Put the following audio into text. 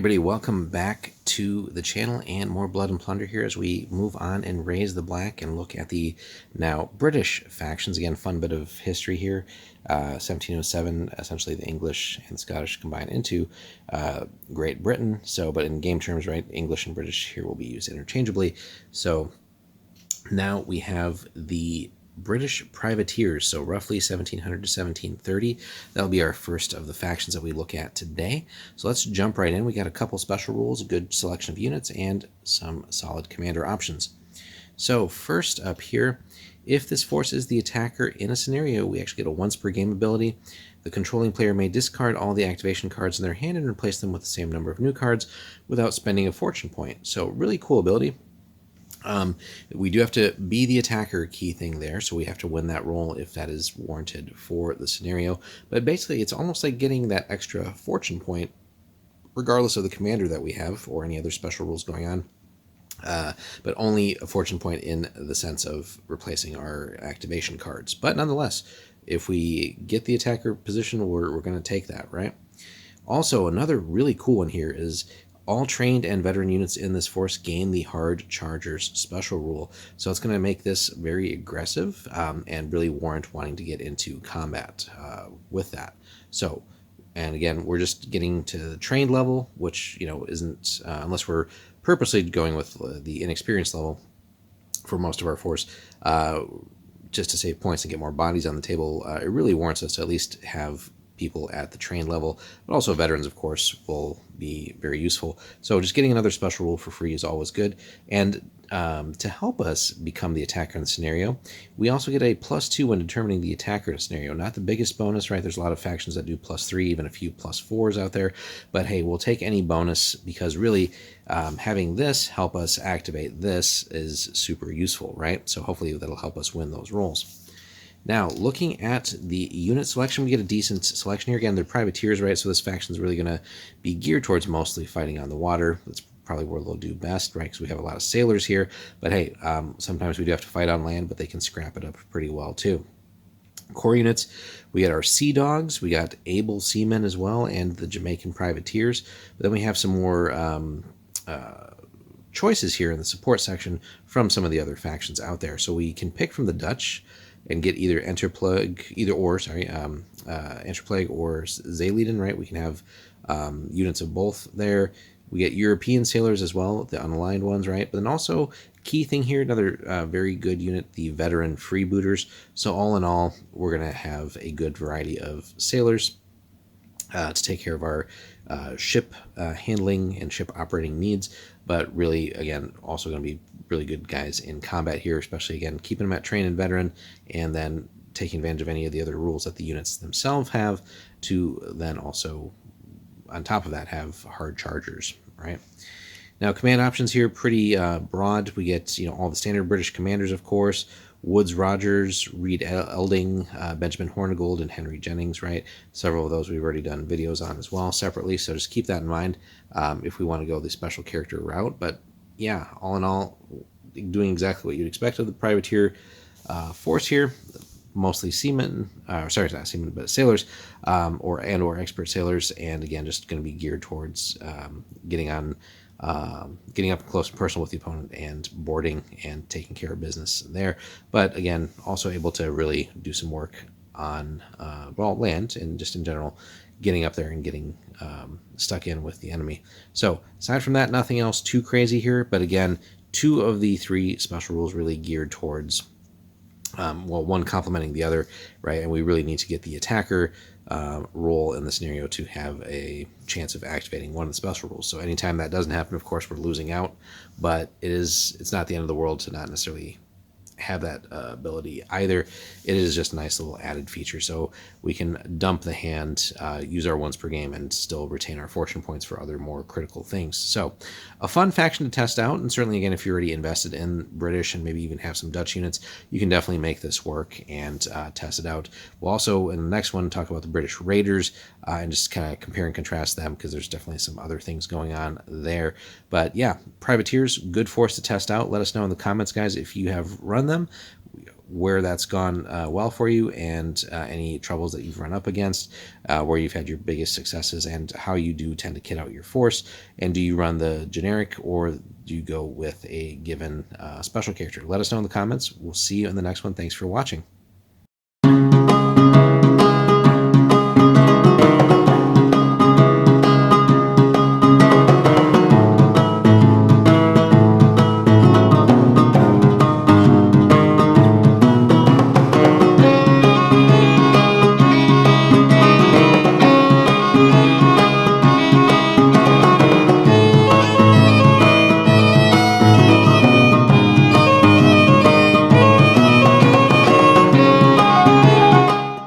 everybody, welcome back to the channel and more Blood and Plunder here as we move on and raise the black and look at the now British factions. Again, fun bit of history here. 1707, essentially the English and Scottish combine into Great Britain. So, but in game terms, right, English and British here will be used interchangeably. So now we have the British privateers, so roughly 1700 to 1730. That'll be our first of the factions that we look at today. So let's jump right in. We got a couple special rules, a good selection of units, and some solid commander options. So first up here, if this force is the attacker in a scenario, we actually get a once per game ability. The controlling player may discard all the activation cards in their hand and replace them with the same number of new cards without spending a fortune point. So really cool ability. We do have to be the attacker key thing there, so we have to win that roll if that is warranted for the scenario. But basically, it's almost like getting that extra fortune point, regardless of the commander that we have or any other special rules going on. But only a fortune point in the sense of replacing our activation cards. But nonetheless, if we get the attacker position, we're going to take that, right? Also, another really cool one here is all trained and veteran units in this force gain the Hard Chargers special rule. So it's going to make this very aggressive and really warrant wanting to get into combat with that. So, and again, we're just getting to the trained level, which, you know, isn't, unless we're purposely going with the inexperienced level for most of our force, just to save points and get more bodies on the table, it really warrants us to at least have people at the trained level, but also veterans, of course, will be very useful. So just getting another special rule for free is always good. And to help us become the attacker in the scenario, we also get a +2 when determining the attacker in a scenario. Not the biggest bonus, right? There's a lot of factions that do +3, even a few +4s out there. But hey, we'll take any bonus because really having this help us activate this is super useful, right? So hopefully that'll help us win those rolls. Now, looking at the unit selection, we get a decent selection here. Again, they're privateers, right? So this faction is really going to be geared towards mostly fighting on the water. That's probably where they'll do best, right? Because we have a lot of sailors here. But hey, sometimes we do have to fight on land, but they can scrap it up pretty well too. Core units, we got our Sea Dogs, we got Able Seamen as well, and the Jamaican Privateers. But then we have some more choices here in the support section from some of the other factions out there. So we can pick from the Dutch and get either Enterplague or Zayleiden, right? We can have units of both there. We get European sailors as well, the unaligned ones, right? But then also, key thing here, another very good unit, the veteran freebooters. So all in all, we're going to have a good variety of sailors to take care of our ship handling and ship operating needs, but really, again, also going to be really good guys in combat here, especially, again, keeping them at trained and veteran, and then taking advantage of any of the other rules that the units themselves have to then also, on top of that, have hard chargers, right? Now, command options here, pretty broad. We get, you know, all the standard British commanders, of course, Woodes Rogers, Reed Elding, Benjamin Hornigold, and Henry Jennings, right? Several of those we've already done videos on as well separately, so just keep that in mind if we want to go the special character route. But yeah, all in all, doing exactly what you'd expect of the privateer force here, mostly seamen, sorry, not seamen, but sailors, or expert sailors, and again, just going to be geared towards getting up close and personal with the opponent and boarding and taking care of business there. But again, also able to really do some work on, land and just in general, getting up there and getting stuck in with the enemy. So aside from that, nothing else too crazy here. But again, 2 of the 3 special rules really geared towards, one complementing the other, right? And we really need to get the attacker role in the scenario to have a chance of activating one of the special rules. So anytime that doesn't happen, of course, we're losing out, but it's not the end of the world to not necessarily have that ability either. It is just a nice little added feature, so we can dump the hand, use our once per game, and still retain our fortune points for other more critical things. So a fun faction to test out, and certainly, again, if you're already invested in British and maybe even have some Dutch units, you can definitely make this work and test it out. We'll also, in the next one, talk about the British Raiders and just kind of compare and contrast them, because there's definitely some other things going on there. But yeah, privateers, good force to test out. Let us know in the comments, guys, if you have run them. where that's gone well for you, and any troubles that you've run up against, where you've had your biggest successes, and how you do tend to kit out your force. And do you run the generic, or do you go with a given special character? Let us know in the comments. We'll see you in the next one. Thanks for watching.